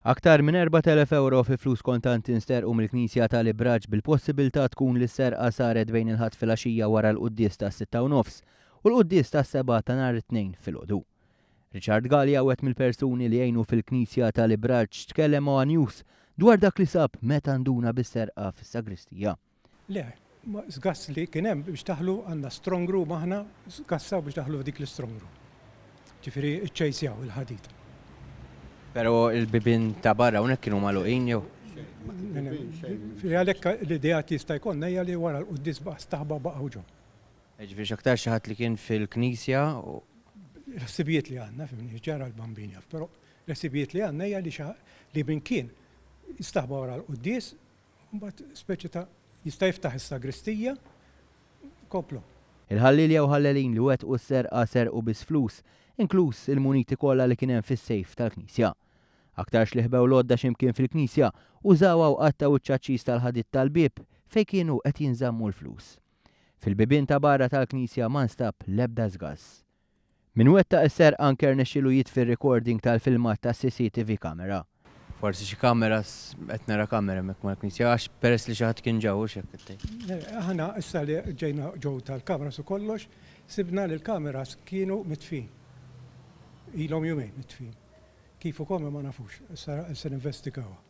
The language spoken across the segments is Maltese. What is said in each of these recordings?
Aktar minn 4,000 euro fi flus kontanti nsterqu mill-Knisja tal-Ibraġġ bil-possibilità tkun li s-serqa saret bejn il-ħadd filgħaxija wara l-qudies tas-6:30 u l-qudies tas-7 ta' nhar it-tnejn filgħodu. Richard Gallia wieħed mill-persuni li jgħinu fil-Knisja tal-Ibraġġ tkellem ma' News dwar dak li sab meta nduna bis-serqa fis-sagristija. Le, żgass li kien hemm biex taħlu għandna strong room aħna żgassaw biex taħlu dik l-strong room. Ġifieri ċċejsjaw il-ħadid. Però il-bibin ta' barra hawnhekk kienu magħluqin jew? Għalhekk l-idea jista' jkollna hija li wara l-qudies staħba baqgħu ġew. Ġifieri aktar xi ħadd li kien fil-Knisja u l-ħsibijiet li għandna fimni ġara l-bambin jaf, però l-ħsibijiet li għandna hija li min kien jistaħba wara l-qudies, mbagħad speċi ta' jista' jiftaħ is-sagristija koplu. Il-ħallilja u ħallelin li wettqu s-serqa serqu bis flus, inkluż il-muniti kollha li kien hemm fis-sejf tal-Knisja. Aktarx li ħbew l-għodda x'imkien fil-Knisja użaw qattaw iċ-ċaċċis tal-ħadit tal-bib fejn kienu qed jinżammu l-flus. Fil-bibien ta' barra tal-Knisja ma nstab l-ebda żgass. Min wettaq is-serqa anke rnexxielu jitfi r-recording tal-filmat tas-CCTV kamera. Forsi xi kameras qed nara kamera hemmhekk mal-Knisja għax peress li xi ħadd kien ġew hekk qed Aħna issa li ġejna ġew tal-kameras u kollox, sibna li l-kameras kienu mitfin. Ilhom jumejn mitfin. Kif ukoll ma nafux, issa ninvestigawha.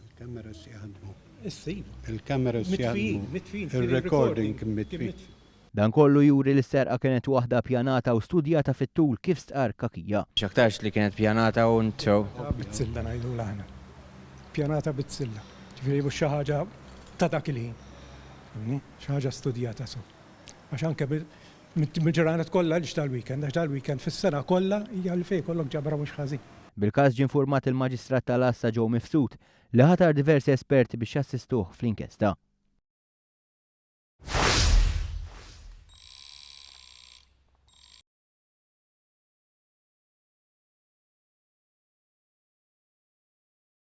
Il-kameras jaħdmu. Issib. Il-kameras jaħdmu. Mitfin. Il-recording mitfin. Dan kollu juri li s-serqa kienet waħda pjanata u studjata fit-tul kif stqar kakija. X'aktarx li kienet pjanata u ntsew. Bitzilla ngħidu l-aħna. Pjanata bitzilla. Ġifieri mhux xi ħaġa ta' dak il-ħin. Xi ħaġa studjata so. Għax anke mill-ġranet kollha li tal-weekend, għax tal-weekend fis-sena kollha hija li fejn kollok ġabra mhux ħażin. Bil-każ ġie infurmat il-Maġistrat tal-Assa Joe Mifsud li ħatar diversi esperti biex jassistuh fl-inkjesta.